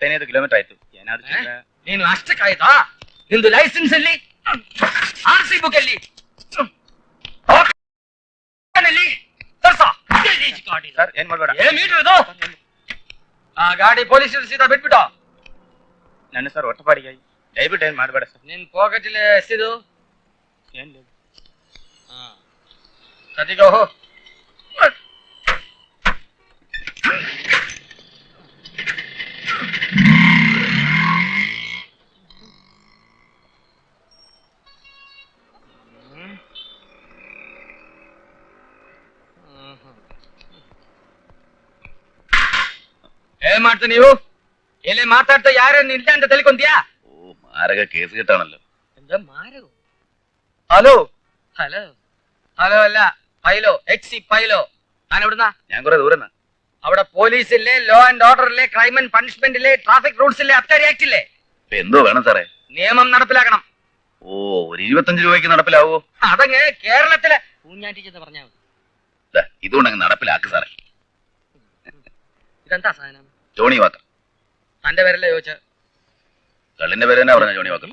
15 kilometre ಆಯ್ತು. ನೀನು ಅಷ್ಟಕ್ಕಾಯ್ತಾ? ನಿಂದು ಲೈಸೆನ್ಸ್ ಅಲ್ಲಿ, RC ಬುಕ್ ಅಲ್ಲಿ, ಸರ್ ಏನ್ ಮಾಡ್ಬೇಡ. ಆ ಗಾಡಿ ಪೊಲೀಸ್ ಸೀದಾ ಬಿಟ್ಬಿಟ್ಟು. ನನ್ನ ಸರ್ ಒಟ್ಟಪಾಡಿಗೆ ದಯವಿಟ್ಟು ಏನ್ ಮಾಡ್ಬೇಡ ಸರ್. ನಿನ್ ಪಾಕೆಟ್ ಎಷ್ಟಿದು? ಏನ್ ಕದಿಗೋ ಏನ್ ಮಾಡ್ತ ನೀವು? ಎಲ್ಲಿ ಮಾತಾಡ್ತಾ ಯಾರೇನು ಇಲ್ಲ ಅಂತ ತಿಳ್ಕೊಂತೀಯಾ? ഓ മാരക കേസ് കിട്ടാണല്ലോ. എന്താ മാരക? ഹലോ ഹലോ ഹലോ അല്ല പൈലോ, HC പൈലോ. ഞാൻ എവിടുന്നാ? ഞാൻ കുറെ ദൂരം. അവിടെ പോലീസ് ഇല്ലേ, ലോ ആൻഡ് ഓർഡർ ഇല്ലേ, ക്രൈം ആൻഡ് പണിഷ്മെന്റ് ഇല്ലേ, ട്രാഫിക് റൂൾസ് ഇല്ലേ, അബ്കാരി ആക്ട് ഇല്ലേ? എന്തോ വേണം സാറേ? നിയമം നടപ്പിലാക്കണം. ഓ ഒരു 25 രൂപയ്ക്ക് നടപ്പിലാവോ? അതങ്ങ് കേരളത്തിലെ പൂഞ്ഞാറ്റി ചെന്ന് പറഞ്ഞാ മതി. ഇതുകൊണ്ടങ്ങ് നടപ്പിലാക്ക് സാറേ. ഇതെന്താ സാധനം? Johnnie Walker. തന്റെ പേരല്ലേ ചോദിച്ച? കള്ളിന്റെ പേര് തന്നെ പറഞ്ഞ ജോണി വാക്കർ.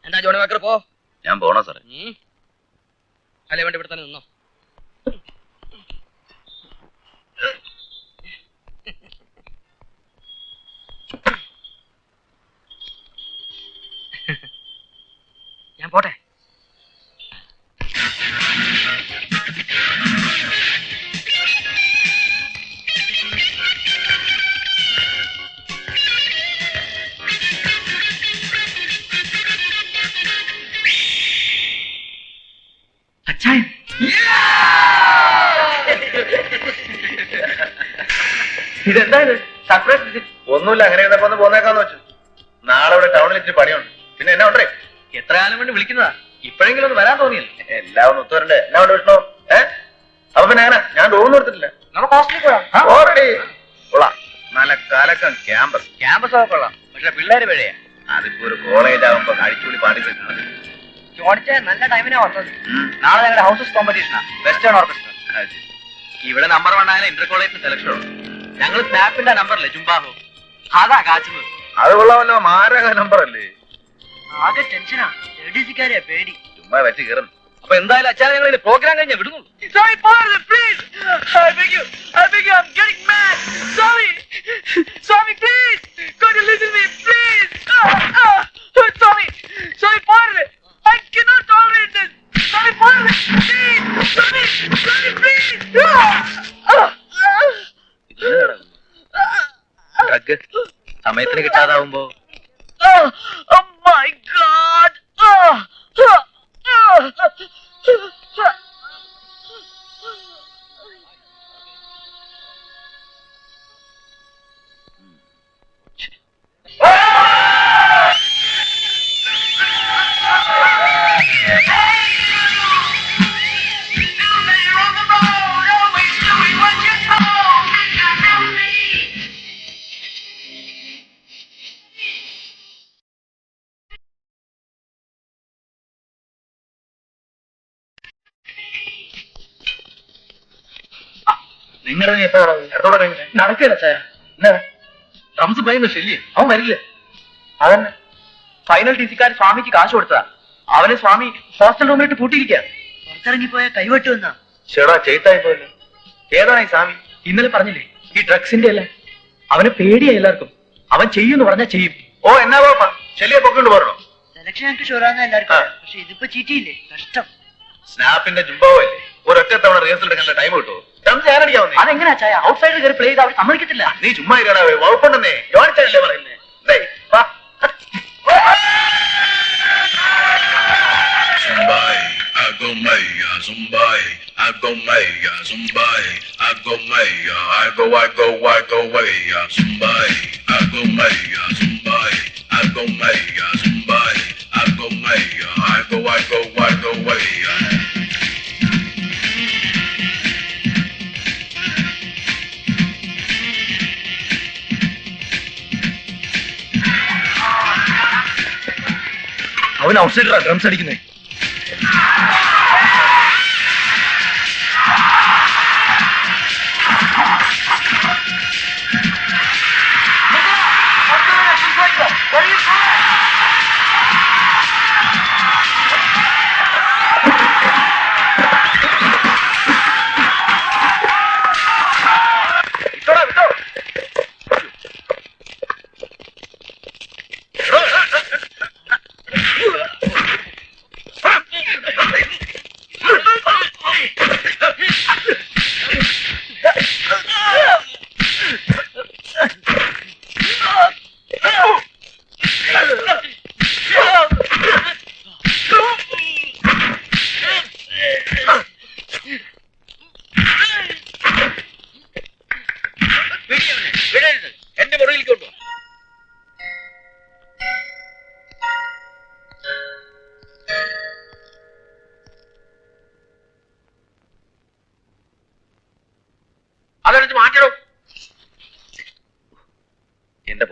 എന്താ ജോണി വാക്കർ? പോ. ഞാൻ പോണോ സാറേ? അല്ലേ വേണ്ടി ഇവിടെ തന്നെ നിന്നോ. ഞാൻ പോട്ടെ. ഇതെന്താ ഇത്? Surprise visit? ഒന്നുമില്ല, അങ്ങനെ ഒന്ന് പോന്നേക്കാന്ന് വെച്ചു. നാളെ ഇവിടെ ടൗണിൽ ഇച്ചിരി പണിയുണ്ട്. പിന്നെ എന്നാ ഉണ്ടേ? എത്ര കാലം കൊണ്ട് വിളിക്കുന്നതാ, ഇപ്പോഴെങ്കിലും ഒന്ന് വരാൻ തോന്നിയല്ലോ. എല്ലാം ഒന്ന് ഒത്തുവരണ്ടേ? എന്നാ ഉണ്ട് വിഷ്ണു? അപ്പൊ പിന്നെ അങ്ങനെ ഞാൻ റൂം എടുത്തിട്ടില്ല. നമുക്ക് ഹോസ്റ്റലിൽ പോയാ കൊള്ളാം. നല്ല കലക്കം ക്യാമ്പസ്. ക്യാമ്പസ് ഒക്കെ കൊള്ളാം, പക്ഷെ പിള്ളേര് പിഴയാ. അതിപ്പോ ഒരു കോളേജ് ആകുമ്പോ അടിച്ചുകൂടി പാടി വെക്കുന്നത്. ചോദിച്ച നല്ല ടൈമിനാ വന്നത്. നാളെ ഞങ്ങളുടെ ഹൗസസ് കോമ്പറ്റീഷനാ, വെസ്റ്റേൺ ഓർക്കസ്ട്ര. ഇവിടെ നമ്പർ 1 ആയാലും ഇന്റർ കോളേജിന് സെലക്ഷൻ ഉണ്ട്. ഞങ്ങൾ സ്നാപ്പിന്റെ നമ്പറല്ലേ ജുംബാഹോ, അതാ കാച്ചുന്നത്. അത് കൊള്ളാമല്ലോ, മാരക നമ്പർ അല്ലേ? ആകെ ടെൻഷനാ, ലേഡീസുകാരെയാ പേടി. ചുമ്മാ വെച്ച് കയറുന്നു. അപ്പൊ എന്തായാലും അച്ഛാ ഞങ്ങൾ പ്രോഗ്രാം കഴിഞ്ഞാൽ വിടുന്നുള്ളൂ. സമയത്തിന് കിട്ടാതാവുമ്പോ നിങ്ങളുടെ നടക്കില്ല ചായ. റംസ് പറയുന്ന ശല്യേ, അവൻ വരില്ലേ? അതന്നെ ഫൈനൽ ടിസിക്കാർ സ്വാമിക്ക് കാശ് കൊടുത്തതാ. അവനെ സ്വാമി ഹോസ്റ്റൽ റൂമിലിട്ട് പൂട്ടിയിരിക്കുക. പുറത്തിറങ്ങിപ്പോയ കൈവെട്ടു എന്നാ. ചേടാ ചെയ്തായി പോയല്ലോ. ഏതാണ് ഈ സ്വാമി? ഇന്നലെ പറഞ്ഞില്ലേ, ഈ ഡ്രഗ്സിന്റെ അല്ലേ. അവന് പേടിയാ എല്ലാവർക്കും. അവൻ ചെയ്യുമെന്ന് പറഞ്ഞാൽ ചെയ്യും. ഓ എന്നാ പോപ്പാ, ശല്യെ പൊക്കൊണ്ട് പോരണോ? സെലക്ഷൻ ഞങ്ങൾക്ക് ഷുവറാന്ന് എല്ലാവർക്കും, പക്ഷെ ഇതിപ്പോ ചീറ്റിയില്ലേ, കഷ്ടം. സ്നാപ്പിന്റെ ജുംബാവോ അല്ലേ, ഒരൊറ്റ തവണ റിഹേഴ്സൽ എടുക്കാൻ ടൈം കിട്ടുമോ? ഞാനടിക്കാവുന്നേ. അതെങ്ങനെയാ ചായ? ഔട്ട് സൈഡിൽ കയറി പ്ലേ ചെയ്ത് അവർ സമ്മതിക്കത്തില്ല. നീ ചുമ്മാ ഇരാടാ, വകുപ്പുണ്ടെന്നേ. ജോണിച്ചല്ലേ പറയുന്നേ. Zumbai, I go maya, Zumbai, I go maya, Zumbai, I go maya, I go maya, Zumbai, I go maya, Zumbai, I go maya, Zumbai, I go maya, I go maya. അവൻ out സൈഡറാ drums അടിക്കുന്നേ.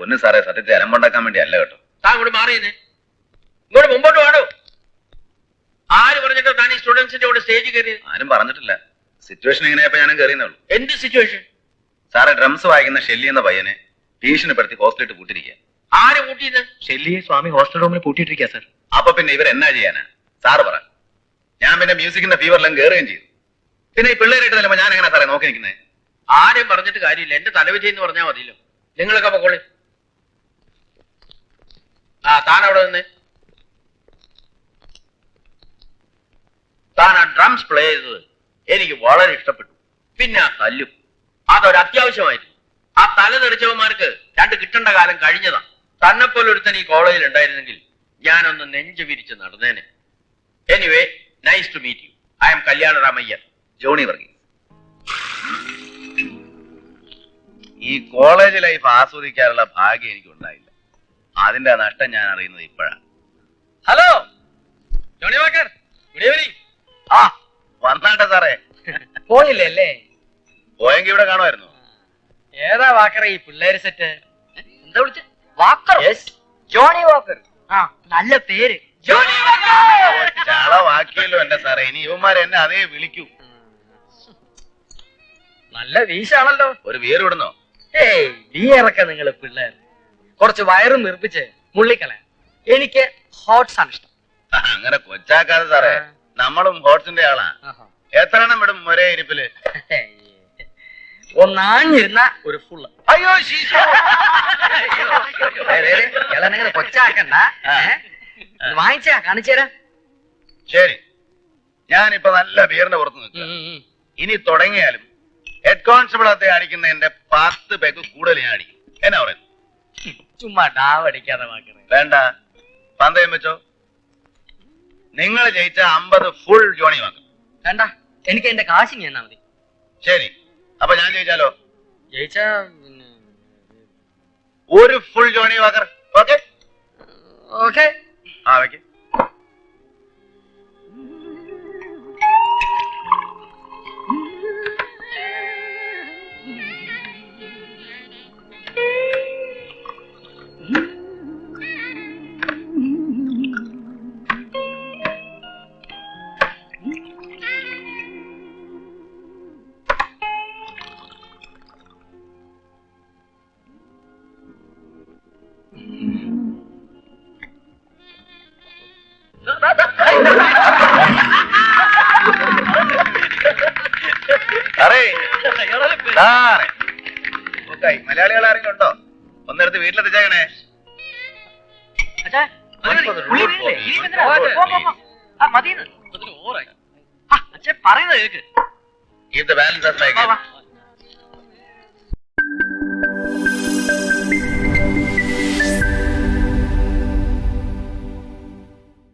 പൊന്നു സാറേ സത്യത്തെ അലമ്പുണ്ടാക്കാൻ വേണ്ടി അല്ല കേട്ടോ. താൻ ഇങ്ങോട്ട് മാറിയെന്ന്, ഇങ്ങോട്ട് മുമ്പോട്ട് വാടോ. ആര് പറഞ്ഞിട്ടോ താൻ ഈ സ്റ്റുഡൻസിന്റെ കൂടെ സ്റ്റേജിൽ കയറിയത്? ആരും പറഞ്ഞിട്ടില്ല. സിറ്റുവേഷൻ എങ്ങനെയപ്പോ ഞാനും കയറിയെന്നേ ഉള്ളൂ. എന്ത് സിറ്റുവേഷൻ? സാറേ ഡ്രംസ് വായിക്കുന്ന ഷെല്ലി എന്ന പയ്യനെ ഭീഷണിപ്പെടുത്തി ഹോസ്റ്റലിട്ട് കൂട്ടിരിക്കുക. ആര് കൂട്ടിയത്? ഷെല്ലിയെ സ്വാമി ഹോസ്റ്റൽ റൂമിൽ പൂട്ടിയിട്ടിരിക്കുക സാർ. അപ്പൊ പിന്നെ ഇവർ എന്നാ ചെയ്യാനാ സാറ് പറ. ഞാൻ പിന്നെ മ്യൂസിക്കിന്റെ ഫീവറിലും കയറുകയും ചെയ്തു. പിന്നെ ഈ പിള്ളേരായിട്ട് തല്ലുമ്പോ ഞാൻ എങ്ങനെ സാറേ നോക്കി നിൽക്കുന്നത്? ആരെയും പറഞ്ഞിട്ട് കാര്യമില്ല, എന്റെ തലവിധി എന്ന് പറഞ്ഞാൽ മതിയല്ലോ. നിങ്ങളൊക്കെ പൊക്കോളി. താൻ അവിടെ നിന്ന് താൻ ആ ഡ്രംസ് പ്ലേ ചെയ്തത് എനിക്ക് വളരെ ഇഷ്ടപ്പെട്ടു. പിന്നെ ആ തല്ലും അതൊരു അത്യാവശ്യമായിരുന്നു. ആ തല തെറിച്ചവന്മാർക്ക് രണ്ട് കിട്ടേണ്ട കാലം കഴിഞ്ഞതാ. തന്നെപ്പോലെ ഒരുത്തൻ ഈ കോളേജിൽ ഉണ്ടായിരുന്നെങ്കിൽ ഞാനൊന്ന് നെഞ്ചു വിരിച്ച് നടന്നേനെ. Anyway, nice to meet you. I'm Kalyanaramayyar. Johnny Varghese. ഈ കോളേജ് ലൈഫ് ആസ്വദിക്കാനുള്ള ഭാഗ്യം എനിക്ക് ഉണ്ടായില്ല. അതിന്റെ നഷ്ടം ഞാൻ അറിയുന്നത് ഇപ്പോഴാണ്. Hello Johnnie Walker, good evening. ആ വന്നാട്ടെ സാറേ. പോയില്ലേ അല്ലേ? പോയെങ്കിൽ ഇവിടെ കാണുമായിരുന്നു. ഏതാ വാക്കറ ഈ പിള്ളേര് സെറ്റ്? എന്താ വിളിച്ച? വാക്കർ? Johnnie Walker. ആ നല്ല പേര്, ജോണി വാക്കർ. ചളവാക്കിയല്ലോ എന്റെ സാറേ. ഇനി ഇവന്മാരെ എന്നെ അതേ വിളിക്കൂ. നല്ല വീശാണല്ലോ. ഒരു വീർ വിടുന്നോ? ഏയ് വീറൊക്കെ നിങ്ങള് പിള്ളേർ കുറച്ച് വയറും നിർപ്പിച്ച് മുള്ളിക്കളയാം. എനിക്ക് ഹോട്ട്സ് ആണ് ഇഷ്ടം. അങ്ങനെ കൊച്ചാക്കാതെ സാറേ, നമ്മളും ഹോട്ട്സിന്റെ ആളാ. എത്ര എണ്ണം വിടും ഒരേ ഇരിപ്പില്? ഒന്നാഞ്ഞിരുന്ന ഒരു ഫുള്ള്. അയ്യോ ഇളനങ്ങനെ കൊച്ചാക്കണ്ട. വാങ്ങിച്ചാ കാണിച്ചുതരാം. ശരി, ഞാനിപ്പോ നല്ല ബിയറിന്റെ പുറത്ത് നിൽക്കുക. ഇനി തുടങ്ങിയാലും ഹെഡ് കോൺസ്റ്റബിൾ അത്തെ അടിക്കുന്ന എന്റെ 10 പേക്ക് കൂടുതൽ ഞാൻ അടിക്കും. എന്നാ പറയുന്നു? ചുമ്മാ ഡാവടിക്കാതെ വാക്കറേ. വേണ്ട, പന്തയം വെച്ചോ. നിങ്ങൾ ജയിച്ച 50 ഫുൾ ജോണി വാക്കും. വേണ്ട, എനിക്ക് എന്റെ കാശിങ് എന്നാ മതി. ശരി, അപ്പൊ ഞാൻ ജയിച്ചാലോ? ജയിച്ച ഒരു full Johnnie Walker. Okay okay. ആ വെക്ക്. മലയാളികൾ ആരെങ്കിലും ഉണ്ടോ? ഒന്നെടുത്ത് വീട്ടിലെത്തിച്ചേക്കണേ. പറയുന്നത് കേക്ക്. Give the balance as my gift.